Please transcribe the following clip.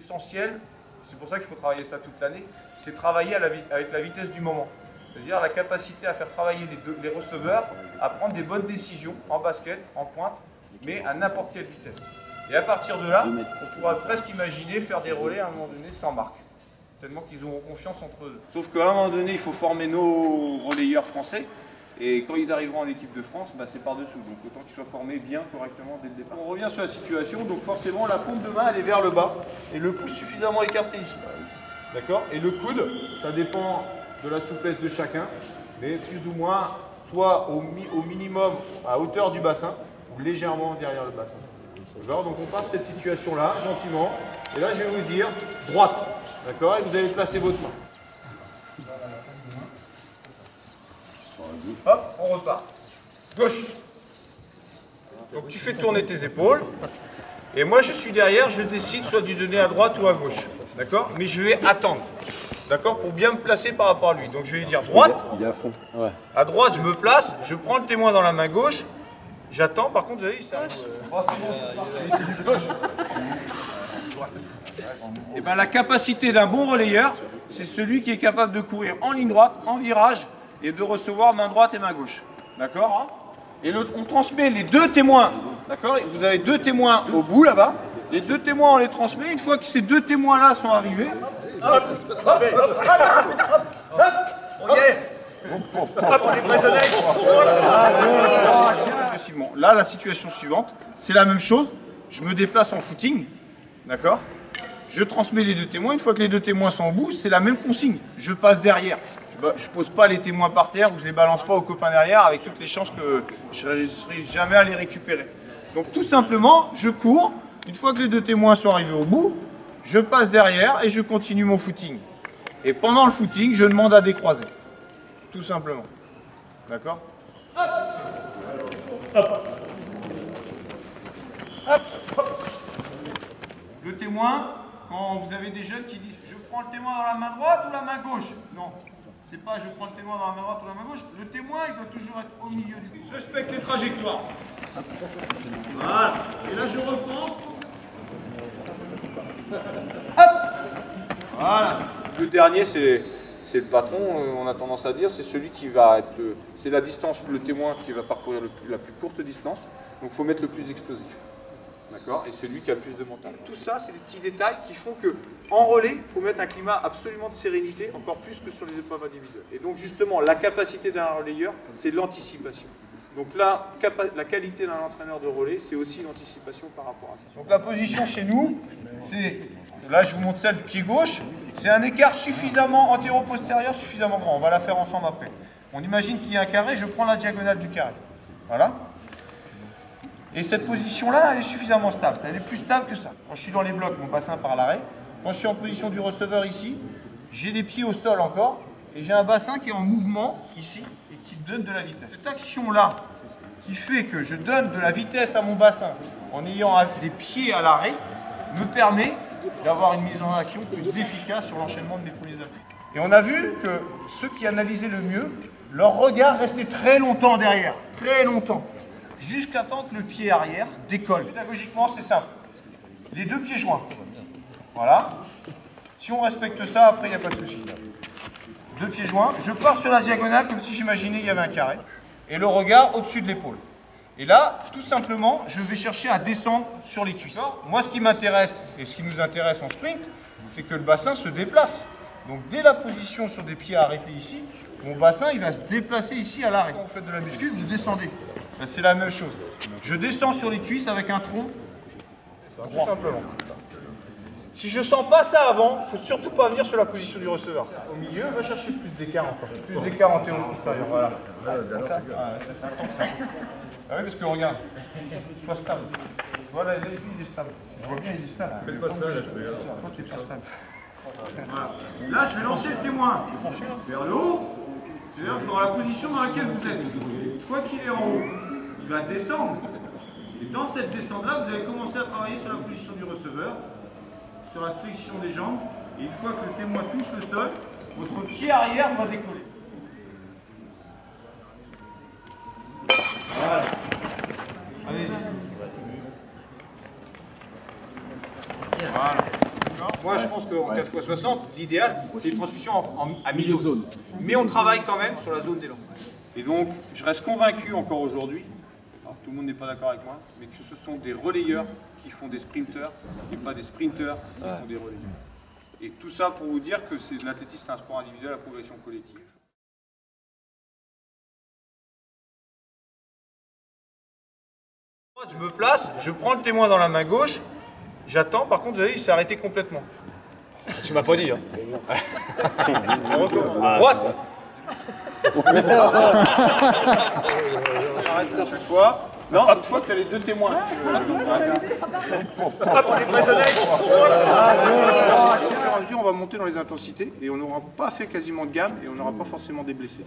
l'essentiel, c'est pour ça qu'il faut travailler ça toute l'année, c'est travailler avec la vitesse du moment. C'est-à-dire la capacité à faire travailler les receveurs à prendre des bonnes décisions en basket, en pointe, mais à n'importe quelle vitesse. Et à partir de là, on pourra presque imaginer faire des relais à un moment donné sans marque. Tellement qu'ils auront confiance entre eux. Sauf qu'à un moment donné, il faut former nos relayeurs français. Et quand ils arriveront en équipe de France, bah, c'est par-dessous. Donc autant qu'ils soient formés bien, correctement dès le départ. On revient sur la situation. Donc forcément, la paume de main, elle est vers le bas. Et le pouce suffisamment écarté ici. D'accord? Et le coude, ça dépend de la souplesse de chacun. Mais plus ou moins, soit au minimum à hauteur du bassin, ou légèrement derrière le bassin. D'accord? Donc on part de cette situation-là, gentiment. Et là, je vais vous dire, droite. D'accord? Et vous allez placer votre main. Hop, on repart. Gauche. Donc tu fais tourner tes épaules. Et moi, je suis derrière, je décide soit de donner à droite ou à gauche. D'accord? Mais je vais attendre. D'accord? Pour bien me placer par rapport à lui. Donc je vais lui dire droite. Il est à fond. Ouais. À droite, je me place, je prends le témoin dans la main gauche. J'attends, par contre, vous avez dit, ça arrive. Gauche. Et bien la capacité d'un bon relayeur, c'est celui qui est capable de courir en ligne droite, en virage, et de recevoir main droite et main gauche. D'accord? Et on transmet les deux témoins. D'accord? Vous avez deux témoins au bout là-bas. Les deux témoins, on les transmet. Une fois que ces deux témoins-là sont arrivés, hop, hop, hop, on y est. Hop, on est prêt avec. Là, la situation suivante, c'est la même chose. Je me déplace en footing. D'accord? Je transmets les deux témoins. Une fois que les deux témoins sont au bout, c'est la même consigne. Je passe derrière. Je ne pose pas les témoins par terre ou je ne les balance pas aux copains derrière avec toutes les chances que je ne serai jamais à les récupérer. Donc tout simplement, je cours. Une fois que les deux témoins sont arrivés au bout, je passe derrière et je continue mon footing. Et pendant le footing, je demande à décroiser. Tout simplement. D'accord? Hop. Hop. Hop. Hop. Le témoin, quand vous avez des jeunes qui disent « je prends le témoin dans la main droite ou la main gauche ?» Non, c'est pas « je prends le témoin dans la main droite ou la main gauche ». Le témoin, il doit toujours être au milieu du pouce. Je respecte les trajectoires. Voilà. Et là, je reprends. Hop. Voilà. Le dernier, c'est le patron, on a tendance à dire, c'est celui qui va être... C'est la distance, le témoin qui va parcourir la plus courte distance. Donc il faut mettre le plus explosif. D'accord? Et c'est lui qui a le plus de mental. Tout ça, c'est des petits détails qui font qu'en relais, il faut mettre un climat absolument de sérénité, encore plus que sur les épreuves individuelles. Et donc justement, la capacité d'un relayeur, c'est l'anticipation. Donc là, la qualité d'un entraîneur de relais, c'est aussi l'anticipation par rapport à ça. Donc la position chez nous, c'est... Là, je vous montre celle du pied gauche. C'est un écart suffisamment antéro-postérieur, suffisamment grand. On va la faire ensemble après. On imagine qu'il y a un carré, je prends la diagonale du carré. Voilà. Et cette position-là, elle est suffisamment stable. Elle est plus stable que ça. Quand je suis dans les blocs, mon bassin par l'arrêt. Quand je suis en position du receveur ici, j'ai les pieds au sol encore. Et j'ai un bassin qui est en mouvement ici et qui donne de la vitesse. Cette action-là, qui fait que je donne de la vitesse à mon bassin en ayant des pieds à l'arrêt, me permet d'avoir une mise en action plus efficace sur l'enchaînement de mes premiers appuis. Et on a vu que ceux qui analysaient le mieux, leur regard restait très longtemps derrière, très longtemps, jusqu'à temps que le pied arrière décolle. Pédagogiquement, c'est simple. Les deux pieds joints. Voilà. Si on respecte ça, après, il n'y a pas de souci. Deux pieds joints. Je pars sur la diagonale comme si j'imaginais qu'il y avait un carré. Et le regard au-dessus de l'épaule. Et là, tout simplement, je vais chercher à descendre sur les cuisses. Moi, ce qui m'intéresse, et ce qui nous intéresse en sprint, c'est que le bassin se déplace. Donc, dès la position sur des pieds arrêtés ici, mon bassin, il va se déplacer ici à l'arrêt. Quand vous faites de la muscu, vous descendez. C'est la même chose. Je descends sur les cuisses avec un tronc droit. Tout simplement. Si je ne sens pas ça avant, il ne faut surtout pas venir sur la position du receveur. Au milieu, va chercher plus d'écart encore. Plus d'écart antéro-postérieur. Voilà. Comme ça. C'est un temps que ça. Ah oui, parce que regarde, sois stable. Voilà, là, il est stable. Je vois bien, il est stable. Fais le passage, je peux. Toi, tu es pas stable. Voilà. Là, je vais lancer le témoin vers le haut. C'est-à-dire dans la position dans laquelle vous êtes. Une fois qu'il est en haut, il va descendre. Et dans cette descente-là, vous allez commencer à travailler sur la position du receveur, sur la flexion des jambes. Et une fois que le témoin touche le sol, votre pied arrière va décoller. Voilà. Allez-y. Voilà. D'accord ? qu'en 4x60, l'idéal, c'est une transmission à mi-zone. Mais on travaille quand même sur la zone d'élan. Et donc, je reste convaincu encore aujourd'hui, tout le monde n'est pas d'accord avec moi, mais que ce sont des relayeurs qui font des sprinteurs et pas des sprinteurs qui font des relayeurs. Et tout ça pour vous dire que l'athlétisme, c'est un sport individuel à progression collective. Je me place, je prends le témoin dans la main gauche, j'attends, par contre, vous avez vu, il s'est arrêté complètement. Tu m'as pas dit, hein. On recommence. Droite. On arrête à chaque fois. Non, une fois que tu as les deux témoins. Hop, on est présonné. Au fur et à mesure, on va monter dans les intensités et on n'aura pas fait quasiment de gamme et on n'aura pas forcément des blessés.